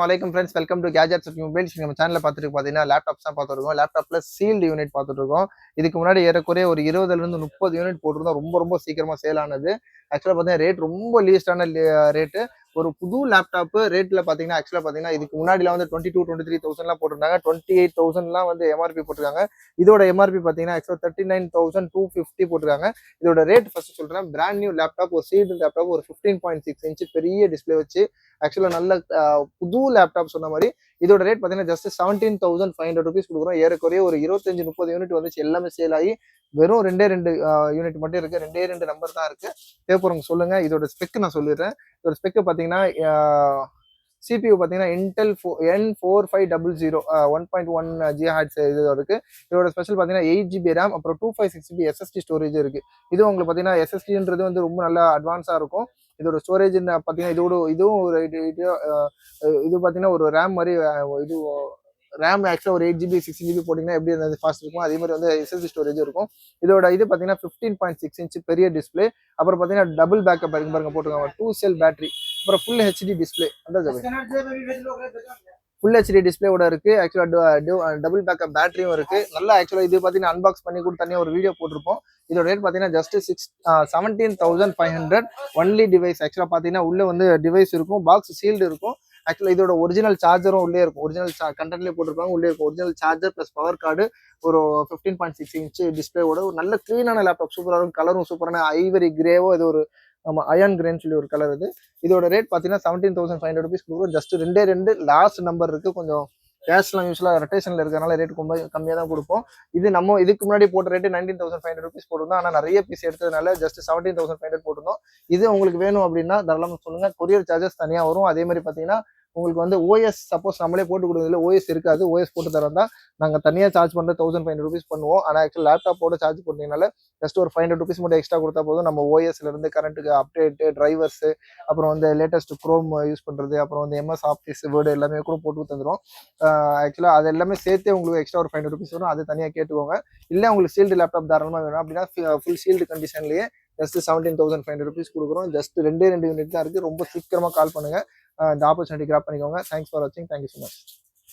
வணக்கம் friends, welcome to gadgets at mobiles. நம்ம சேனல்ல பார்த்துட்டு பார்த்தீங்கன்னா லேப்டாப்ஸ் தான் பார்த்துருக்கோம். லேப்டாப்ல சீல்டு யூனிட் பார்த்துட்டு இருக்கோம். இதுக்கு முன்னாடி ஏறக்குறைய ஒரு 20ல இருந்து 30 யூனிட் போட்டிருந்தோம். ரொம்ப சீக்கிரமா சேல் ஆனது. ஆக்சுவலா பார்த்தீங்கன்னா ரேட் ரொம்ப லீஸ்டான ரேட்டு. ஒரு புது லேப்டாப் ரேட்ல பார்த்தீங்கன்னா ஆக்சுவலா பார்த்தீங்கன்னா இதுக்கு முன்னாடிலாம் வந்து 22,000 23,000லாம் போட்டிருந்தாங்க. 28,000லாம் வந்து எம்ஆர்பி போட்டிருக்காங்க. இதோட எம்ஆர்பி பார்த்தீங்கன்னா ஆக்சுவலா 39,250 போட்டிருக்காங்க. இதோட ரேட் ஃபர்ஸ்ட் சொல்றேன். பிராண்ட் நியூ லேப்டாப், ஒரு சீல்டு லேப்டாப், ஒரு 15.6 இன்ச் பெரிய டிஸ்பிளே வச்சு ஆக்சுவலா நல்ல புது லேப்டாப் சொன்ன மாதிரி இதோட ரேட் பார்த்தீங்கன்னா ஜஸ்ட் 17,500 ருபீஸ் கொடுக்குறோம். ஏறக்குறைய ஒரு 25-30 யூனிட் வந்துச்சு. எல்லாமே சேல் ஆகி வெறும் ரெண்டு யூனிட் மட்டும் இருக்கு. ரெண்டு நம்பர் தான் இருக்கு. தேவைப்படுறவங்க சொல்லுங்க. இதோட ஸ்பெக் நான் சொல்லிடுறேன். இதோட ஸ்பெக் பார்த்தீங்கன்னா CPU பார்த்தீங்கன்னா இன்டெல் N4500 1.1 GHz இது இருக்கு. இதோட ஸ்பெஷல் பார்த்தீங்கன்னா 8 GB RAM, அப்புறம் 256 GB SSD ஸ்டோரேஜ் இருக்கு. இது உங்களுக்கு பார்த்தீங்கன்னா SSDன்றது வந்து ரொம்ப நல்லா அட்வான்ஸா இருக்கும். இதோட ஸ்டோரேஜ் பார்த்தீங்கன்னா இதுவும் ஒரு இது பார்த்தீங்கன்னா ஒரு ரேம் மாதிரி இது ரேம் ஆக்சுவலாக ஒரு 8 GB 16 GB போட்டிங்கன்னா எப்படி இருந்தது ஃபாஸ்ட் இருக்கும், அதே மாதிரி வந்து எஸ்எஸ்டி ஸ்டோரேஜ் இருக்கும். இதோட இது பார்த்தீங்கன்னா 15.6 இன்ச் பெரிய டிஸ்பிளே. அப்புறம் பார்த்தீங்கன்னா டபுள் பேக்கப் பாருங்க போட்டுருக்காங்க. 2 செல் பேட்டரி. அப்புறம் full HD display. Full HD டிஸ்பிளேவோட இருக்கு. ஆக்சுவலாக டபுள் பேக்கப் பேட்டரியும் இருக்கு. நல்லா ஆக்சுவலாக இது பார்த்தீங்கன்னா அன்பாக்ஸ் பண்ணி கூட தனியாக ஒரு வீடியோ போட்டிருப்போம். இதோட ரேட் பார்த்தீங்கன்னா ஜஸ்ட் 17,500 ஒன்லி டிவைஸ். ஆக்சுவலாக பார்த்தீங்கன்னா உள்ள வந்து டிவைஸ் இருக்கும், பாக்ஸ் சீல்டு இருக்கும். ஆக்சுவலாக இதோட ஒரிஜினல் சார்ஜரும் உள்ளே இருக்கும். ஒரிஜினல் கண்டென்ட்லேயே போட்டிருப்பாங்க. உள்ளே இருக்கும் original charger plus power card. ஒரு 15.6 இன்ச் டிஸ்பிளேவோட ஒரு நல்ல க்ளீனான லேப்டாப். சூப்பராக இருக்கும். கலரும் சூப்பரான ஐவரி கிரேவோ இது ஒரு அயன் கிரேன்னு சொல்லி ஒரு கலர் இது. இதோட ரேட் பார்த்தீங்கன்னா 17,500 ருபீஸ் கொடுக்குறோம். ஜஸ்ட் ரெண்டு லாஸ்ட் நம்பர் இருக்கு. கொஞ்சம் கேஷ்லாம் யூஸ்வலாக ரொட்டேஷனில் இருக்கிறனால ரேட் ரொம்ப கம்மியாக தான் கொடுப்போம். இது நம்ம இதுக்கு முன்னாடி போட்ட ரேட்டு 19,500 ருபீஸ் போட்டிருந்தோம். ஆனால் நிறைய பீஸ் எடுத்ததுனால ஜஸ்ட் 17,500 போட்டிருந்தோம். இது உங்களுக்கு வேணும் அப்படின்னா தாராளமாக சொல்லுங்க. கொரியர் சார்ஜஸ் தனியாக வரும். அதே மாதிரி பார்த்தீங்கன்னா உங்களுக்கு வந்து ஓஎஸ் சப்போஸ் நம்மளே போட்டு கொடுக்குறதுல ஓஎஸ் இருக்காது. ஓஎஸ் போட்டு தரோம் தான் நாங்கள் தனியாக சார்ஜ் பண்ணுறது 1,500 ருபீஸ் பண்ணுவோம். ஆனால் ஆக்சுவல் லேப்டாப்போட சார்ஜ் போட்டீங்கனால ஜஸ்ட் ஒரு 500 ருபீஸ் மட்டும் எக்ஸ்ட்ரா கொடுத்தா போதும். நம்ம ஓஎஸ்ல இருந்து கரண்ட்டுக்கு அப்டேட்டு, டிரைவர்ஸ், அப்புறம் வந்து லேட்டஸ்ட் குரோம் யூஸ் பண்ணுறது, அப்புறம் வந்து எம்எஸ் ஆஃபீஸ் வேர்டு எல்லாமே கூட போட்டு தந்துடும். ஆக்சுவலாக அது எல்லாமே சேர்த்து உங்களுக்கு எக்ஸ்ட்ரா ஒரு 500 ருபீஸ் வரும். அது தனியாக கேட்டுக்கோங்க. இல்லை உங்களுக்கு சீல்டு லேப்டாப் தாராளமாக வேணும் அப்படின்னா ஃபுல் சீல்டு கண்டிஷன்லேயே ஜஸ்ட் 17,500 ருபீஸ் கொடுக்குறோம். ஜஸ்ட் ரெண்டு யூனிட் தான் இருக்குது. ரொம்ப சீக்கிரமாக கால் பண்ணுங்க. இந்த ஆப்பர்ச்சுனிட்டி கிராப் பண்ணிக்கோங்க. தேங்க்ஸ் ஃபார் வாட்சிங். Thank you so much.